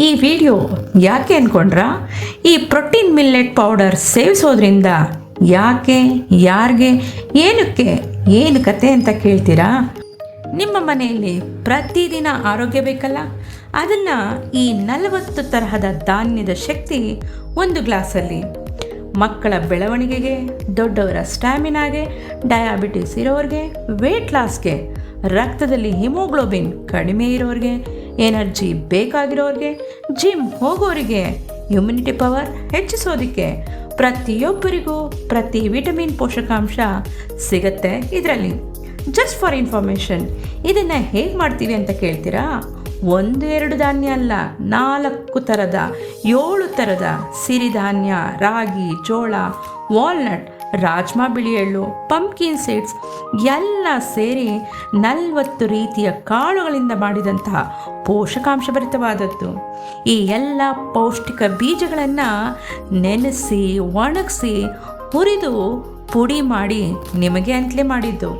ಈ ವಿಡಿಯೋ ಯಾಕೆ ಅಂದ್ಕೊಂಡ್ರಾ? ಈ ಪ್ರೋಟೀನ್ ಮಿಲ್ಲೆಟ್ ಪೌಡರ್ ಸೇವಿಸೋದ್ರಿಂದ ಯಾಕೆ, ಯಾರಿಗೆ, ಏನಕ್ಕೆ, ಏನು ಕತೆ ಅಂತ ಕೇಳ್ತೀರಾ? ನಿಮ್ಮ ಮನೆಯಲ್ಲಿ ಪ್ರತಿದಿನ ಆರೋಗ್ಯ ಬೇಕಲ್ಲ, ಅದನ್ನು ಈ 40 ತರಹದ ಧಾನ್ಯದ ಶಕ್ತಿ ಒಂದು ಗ್ಲಾಸಲ್ಲಿ ಮಕ್ಕಳ ಬೆಳವಣಿಗೆಗೆ, ದೊಡ್ಡವರ ಸ್ಟ್ಯಾಮಿನಾಗೆ, ಡಯಾಬಿಟಿಸ್ ಇರೋರಿಗೆ, ವೇಟ್ ಲಾಸ್ಗೆ, ರಕ್ತದಲ್ಲಿ ಹಿಮೋಗ್ಲೋಬಿನ್ ಕಡಿಮೆ ಇರೋರಿಗೆ, ಎನರ್ಜಿ ಬೇಕಾಗಿರೋರಿಗೆ, ಜಿಮ್ ಹೋಗೋರಿಗೆ, ಇಮ್ಯುನಿಟಿ ಪವರ್ ಹೆಚ್ಚಿಸೋದಕ್ಕೆ, ಪ್ರತಿಯೊಬ್ಬರಿಗೂ ಪ್ರತಿ ವಿಟಮಿನ್ ಪೋಷಕಾಂಶ ಸಿಗುತ್ತೆ ಇದರಲ್ಲಿ. ಜಸ್ಟ್ ಫಾರ್ ಇನ್ಫಾರ್ಮೇಷನ್, ಇದನ್ನು ಹೇಗೆ ಮಾಡ್ತೀವಿ ಅಂತ ಕೇಳ್ತೀರಾ? 1-2 ಧಾನ್ಯ ಅಲ್ಲ, 4 ಥರದ 7 ಥರದ ಸಿರಿಧಾನ್ಯ, ರಾಗಿ, ಜೋಳ, ವಾಲ್ನಟ್, ರಾಜ್ಮಾ, ಬಿಳಿ ಎಳ್ಳು, ಪಂಪ್ಕಿನ್ ಸೀಡ್ಸ್ ಎಲ್ಲ ಸೇರಿ 40 ರೀತಿಯ ಕಾಳುಗಳಿಂದ ಮಾಡಿದಂತಹ ಪೋಷಕಾಂಶಭರಿತವಾದದ್ದು. ಈ ಎಲ್ಲ ಪೌಷ್ಟಿಕ ಬೀಜಗಳನ್ನು ನೆನೆಸಿ, ಒಣಗಿಸಿ, ಹುರಿದು ಪುಡಿ ಮಾಡಿ ನಿಮಗೆ ಅಂತಲೇ ಮಾಡಿದ್ದು.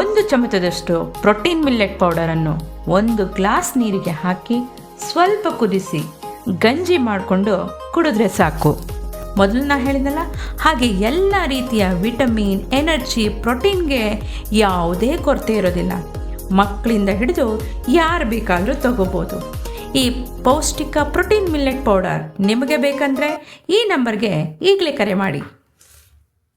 1 ಚಮಚದಷ್ಟು ಪ್ರೋಟೀನ್ ಮಿಲ್ಲೆಟ್ ಪೌಡರನ್ನು 1 ಗ್ಲಾಸ್ ನೀರಿಗೆ ಹಾಕಿ ಸ್ವಲ್ಪ ಕುದಿಸಿ ಗಂಜಿ ಮಾಡಿಕೊಂಡು ಕುಡಿದ್ರೆ ಸಾಕು. ಮೊದಲು ನಾ ಹೇಳಿದ್ನಲ್ಲ, ಹಾಗೆ ಎಲ್ಲ ರೀತಿಯ ವಿಟಮಿನ್, ಎನರ್ಜಿ, ಪ್ರೋಟೀನ್ಗೆ ಯಾವುದೇ ಕೊರತೆ ಇರೋದಿಲ್ಲ. ಮಕ್ಕಳಿಂದ ಹಿಡಿದು ಯಾರು ಬೇಕಾದರೂ ತಗೋಬೋದು. ಈ ಪೌಷ್ಟಿಕ ಪ್ರೋಟೀನ್ ಮಿಲ್ಲೆಟ್ ಪೌಡರ್ ನಿಮಗೆ ಬೇಕಂದರೆ ಈ ನಂಬರ್ಗೆ ಈಗಲೇ ಕರೆ ಮಾಡಿ.